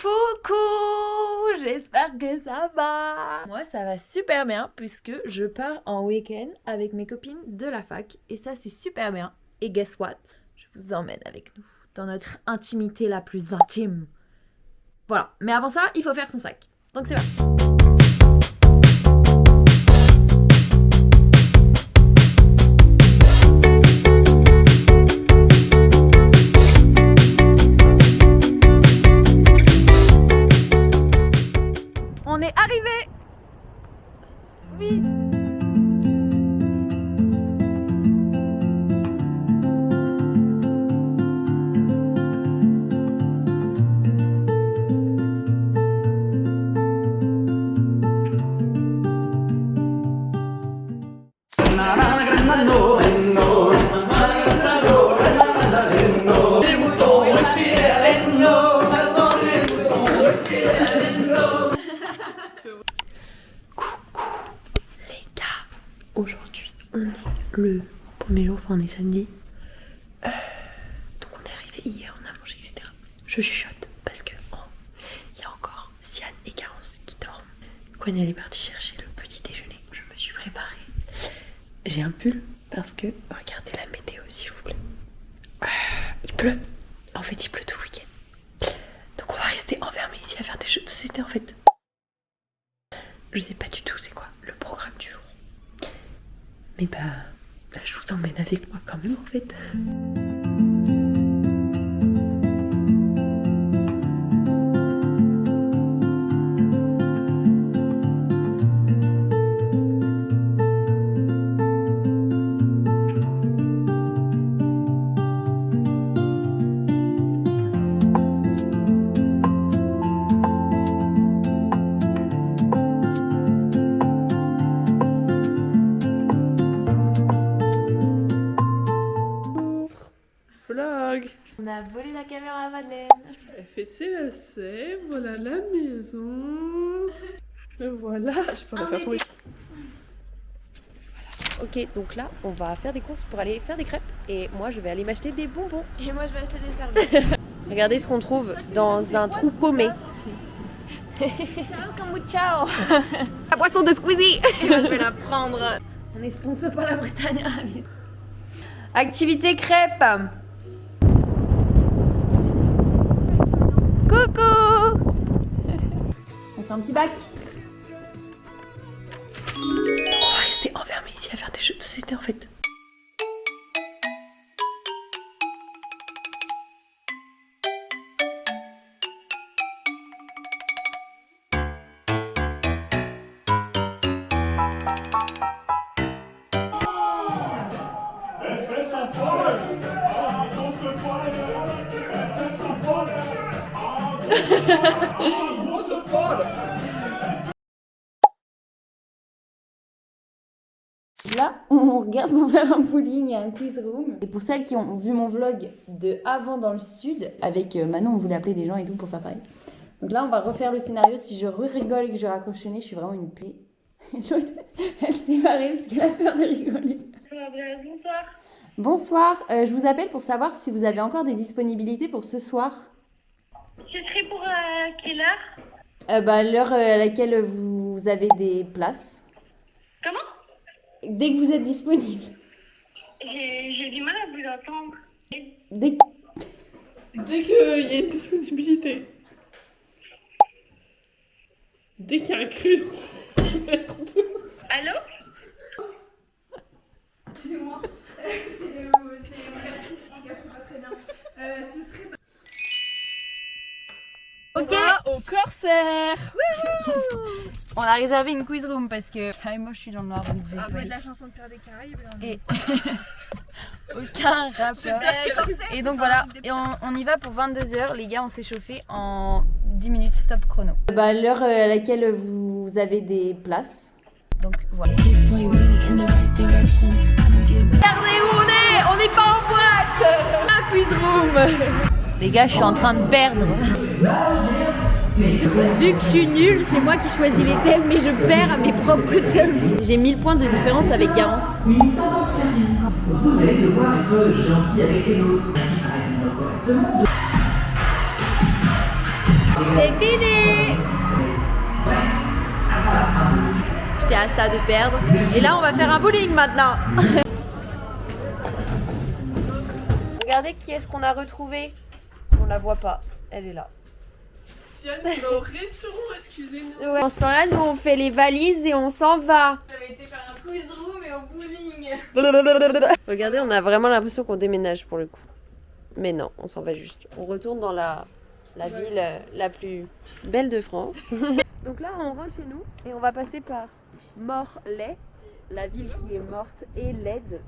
Coucou, j'espère que ça va. Moi ça va super bien puisque je pars en week-end avec mes copines de la fac et ça c'est super bien. Et guess what? Je vous emmène avec nous dans notre intimité la plus intime. Voilà, mais avant ça il faut faire son sac. Donc c'est parti. On est arrivé. Oui. Aujourd'hui, on est le premier jour, enfin on est samedi. Donc on est arrivé hier, on a mangé, etc. Je chuchote parce que il y a encore Sian et Carence qui dorment. Gwen elle est partie chercher le petit déjeuner. Je me suis préparée. J'ai un pull parce que regardez la météo s'il vous plaît. Il pleut. En fait il pleut tout le week-end. Donc on va rester enfermés ici à faire des jeux de société en fait. Je sais pas du tout c'est quoi le programme du jour. Mais bah, je vous emmène avec moi quand même en fait. Vlog. On a volé la caméra à Madeleine. Elle fait ses lacets, voilà la maison. Et voilà, je peux la faire tomber. Ok, donc là, on va faire des courses pour aller faire des crêpes. Et moi, je vais aller m'acheter des bonbons. Et moi je vais acheter des serviettes. Regardez ce qu'on trouve dans un trou paumé. Ciao Kambuchao. La boisson de Squeezie. Je vais la prendre. On est sponsor par la Britannia. Activité crêpes. Coucou. On fait un petit bac. On va rester enfermés ici à faire des jeux de société en fait. Là, on regarde pour faire un bowling et un quiz room. Et pour celles qui ont vu mon vlog de avant dans le sud, avec Manon, on voulait appeler des gens et tout pour faire pareil. Donc là, on va refaire le scénario. Si je rigole et que je raccroche le nez, je suis vraiment une paix. L'autre, elle s'est marrée parce qu'elle a peur de rigoler. Bonsoir. Bonsoir, je vous appelle pour savoir si vous avez encore des disponibilités pour ce soir. Ce serait pour quelle heure? L'heure à laquelle vous avez des places. Comment? Dès que vous êtes disponible. J'ai du mal à vous entendre. Dès Qu'il y a une disponibilité. Dès qu'il y a un cru. Allô? Excusez-moi, c'est on capte pas très bien. Ce serait Ok. au Corsaire. On a réservé une quiz room parce que moi je suis dans le noir donc je vais pas Ouais, y de la chanson de Pirates des Caraïbes. Là, Et aucun rapport. Et donc voilà, et on y va pour 22h. Les gars, on s'est chauffé en 10 minutes, stop chrono. L'heure à laquelle vous avez des places. Donc voilà. Regardez où on est! On n'est pas en boîte! Un quiz room! Les gars, je suis en train de perdre. Vu que je suis nulle, c'est moi qui choisis les thèmes, mais je perds à mes propres thèmes. J'ai 1000 points de différence avec Garance. Vous allez devoir être gentil avec les autres. C'est fini. J'étais à ça de perdre. Et là, on va faire un bowling maintenant. Regardez qui est-ce qu'on a retrouvé. On la voit pas. Elle est là. Siane, tu vas au restaurant, excusez-nous. Ouais. En ce temps-là, nous, on fait les valises et on s'en va. J'avais été faire un quiz room et au bowling. Regardez, on a vraiment l'impression qu'on déménage pour le coup. Mais non, on s'en va juste. On retourne dans la ville la plus belle de France. Donc là, on rentre chez nous et on va passer par Morlaix, la ville qui est morte et laide.